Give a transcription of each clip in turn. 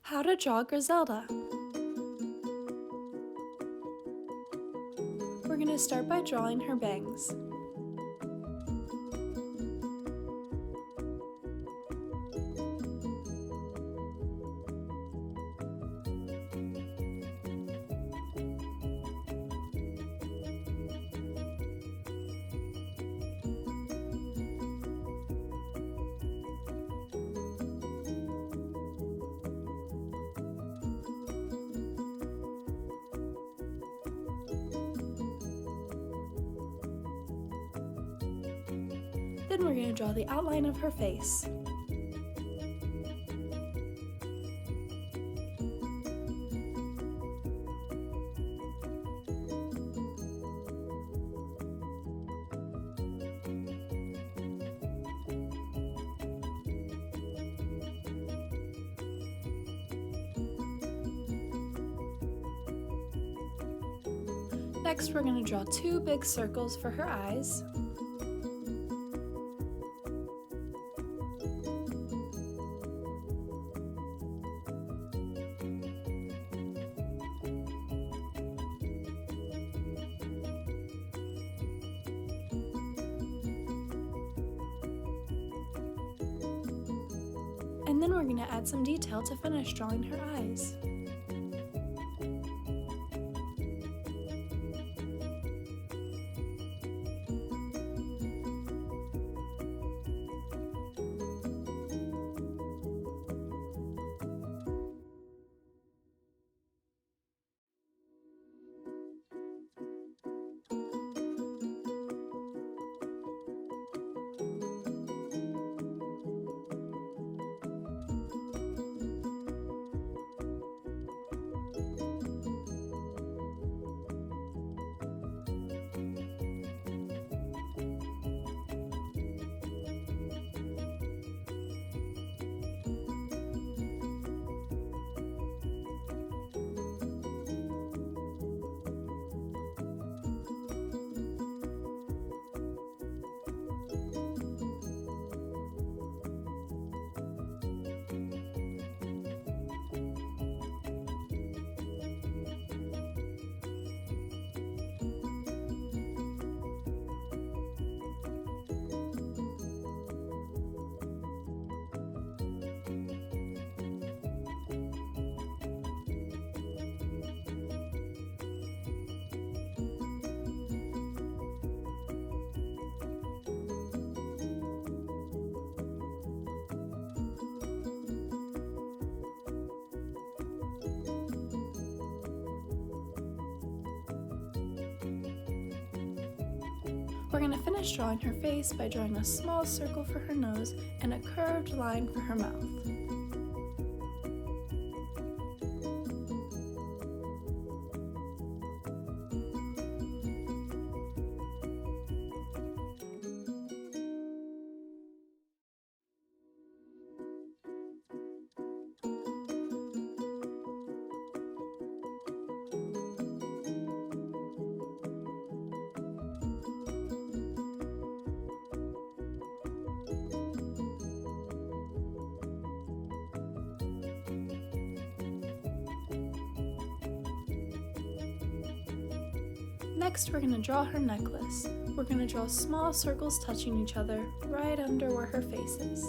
How to draw Grizelda. We're going to start by drawing her bangs. Then we're going to draw the outline of her face. Next, we're going to draw two big circles for her eyes. And then we're going to add some detail to finish drawing her eyes. We're going to finish drawing her face by drawing a small circle for her nose and a curved line for her mouth. Next, we're going to draw her necklace. We're going to draw small circles touching each other right under where her face is.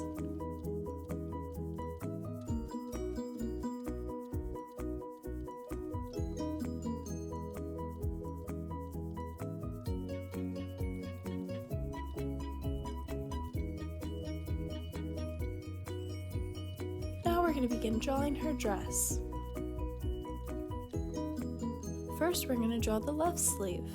Now we're going to begin drawing her dress. First, we're going to draw the left sleeve.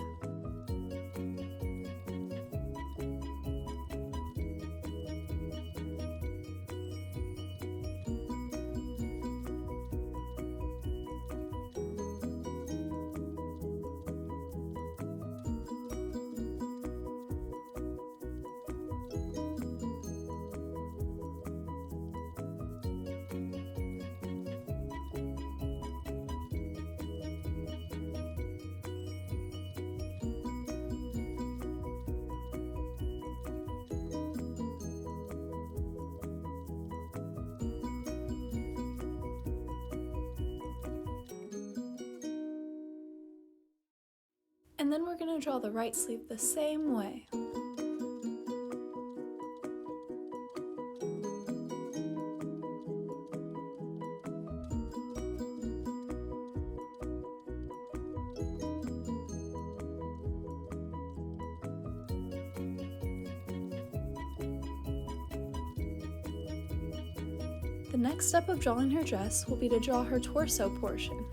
And then we're going to draw the right sleeve the same way. The next step of drawing her dress will be to draw her torso portion.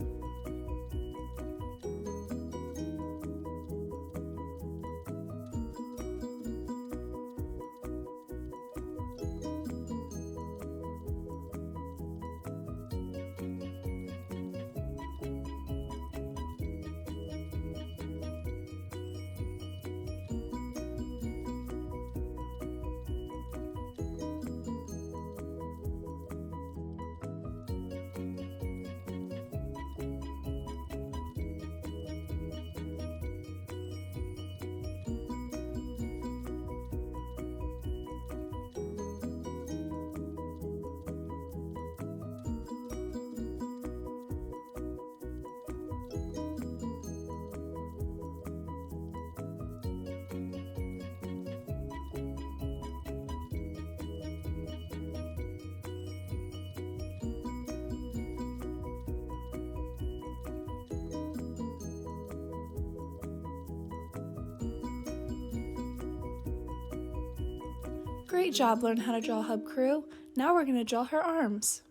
Great job learning how to draw Hub Crew. Now we're going to draw her arms.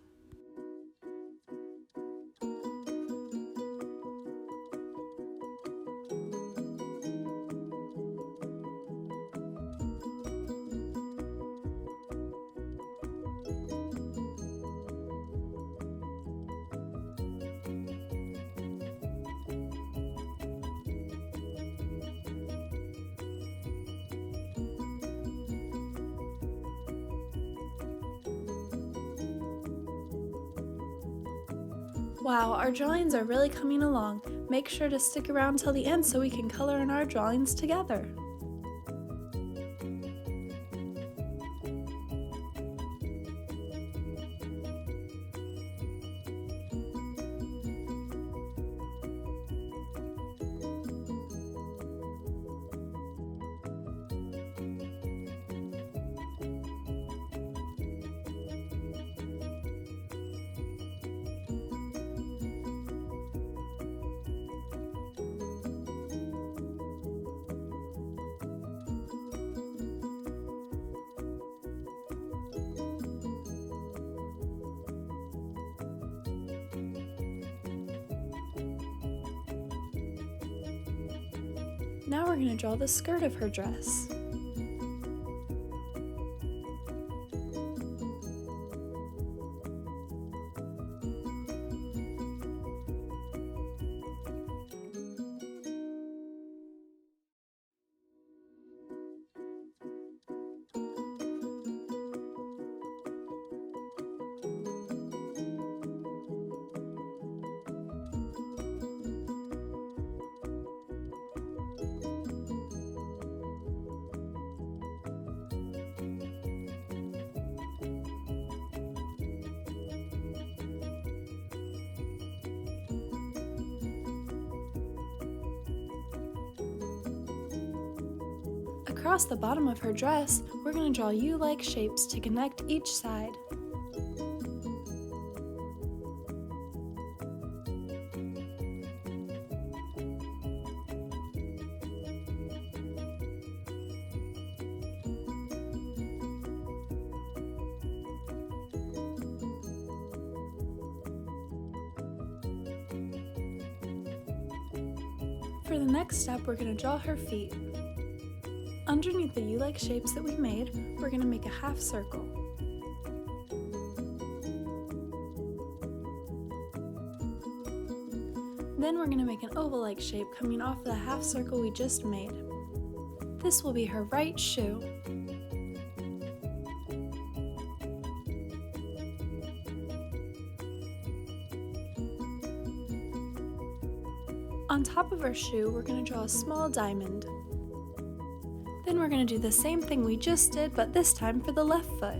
Wow, our drawings are really coming along. Make sure to stick around till the end so we can color in our drawings together. Now we're going to draw the skirt of her dress. Across the bottom of her dress, we're going to draw U-like shapes to connect each side. For the next step, we're going to draw her feet. Underneath the U-like shapes that we made, we're going to make a half circle. Then we're going to make an oval-like shape coming off the half circle we just made. This will be her right shoe. On top of her shoe, we're going to draw a small diamond. Then we're going to do the same thing we just did, but this time for the left foot.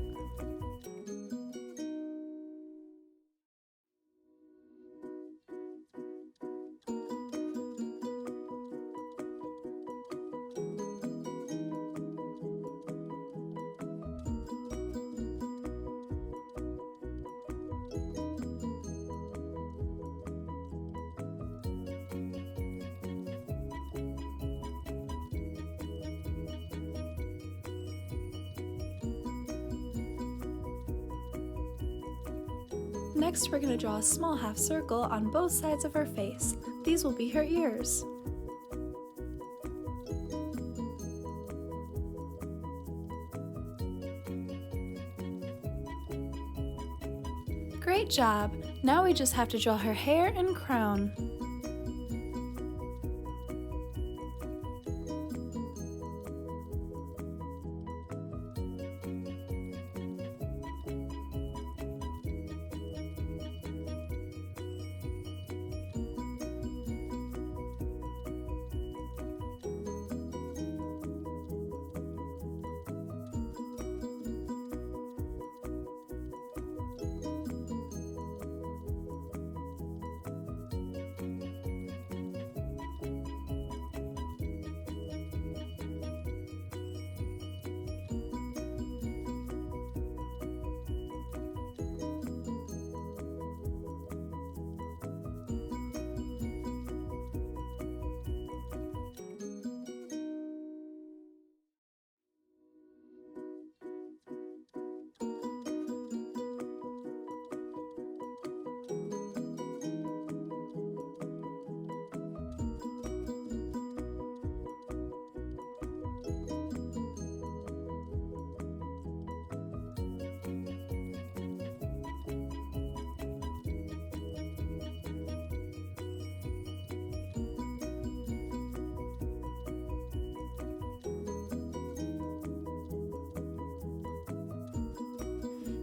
Next, we're going to draw a small half circle on both sides of her face. These will be her ears. Great job! Now we just have to draw her hair and crown.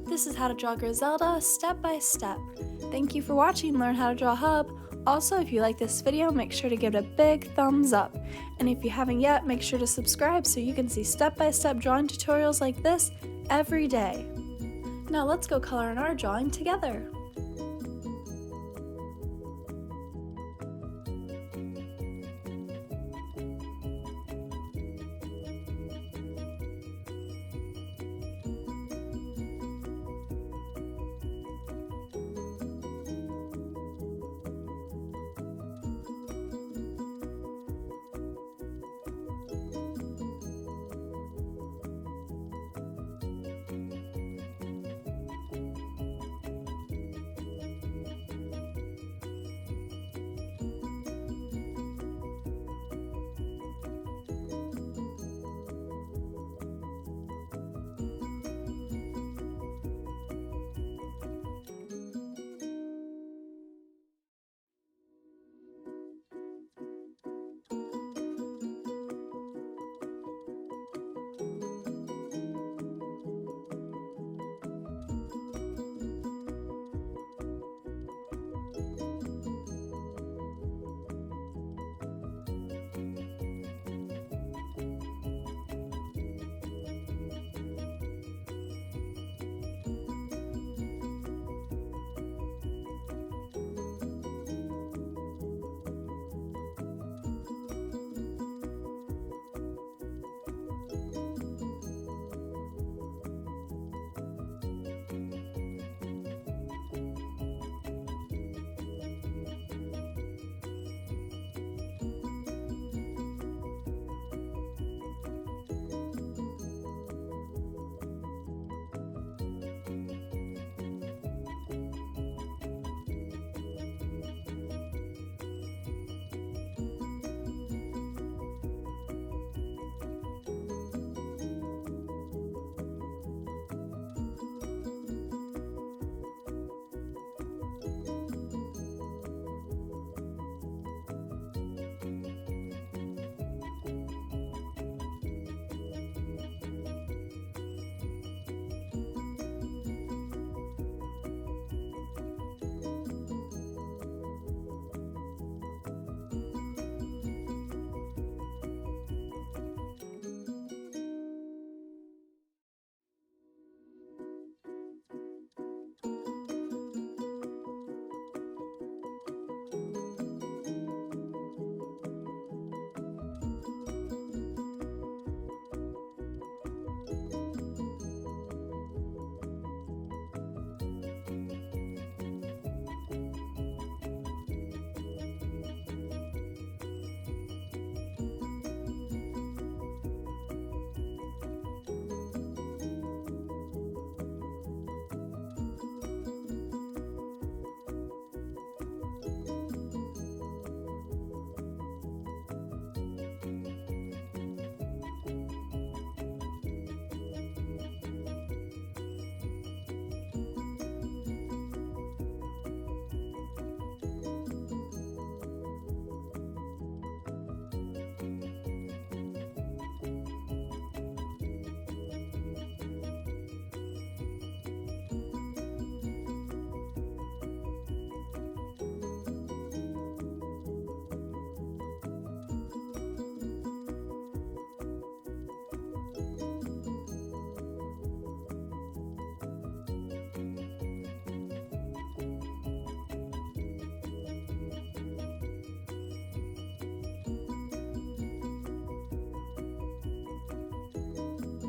This is how to draw Grizelda step by step. Thank you for watching Learn How to Draw Hub. Also, if you like this video, make sure to give it a big thumbs up. And if you haven't yet, make sure to subscribe so you can see step-by-step drawing tutorials like this every day. Now let's go color in our drawing together.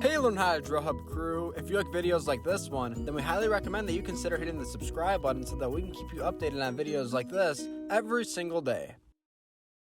Hey Learn How to Draw Hub crew, if you like videos like this one, then we highly recommend that you consider hitting the subscribe button so that we can keep you updated on videos like this every single day.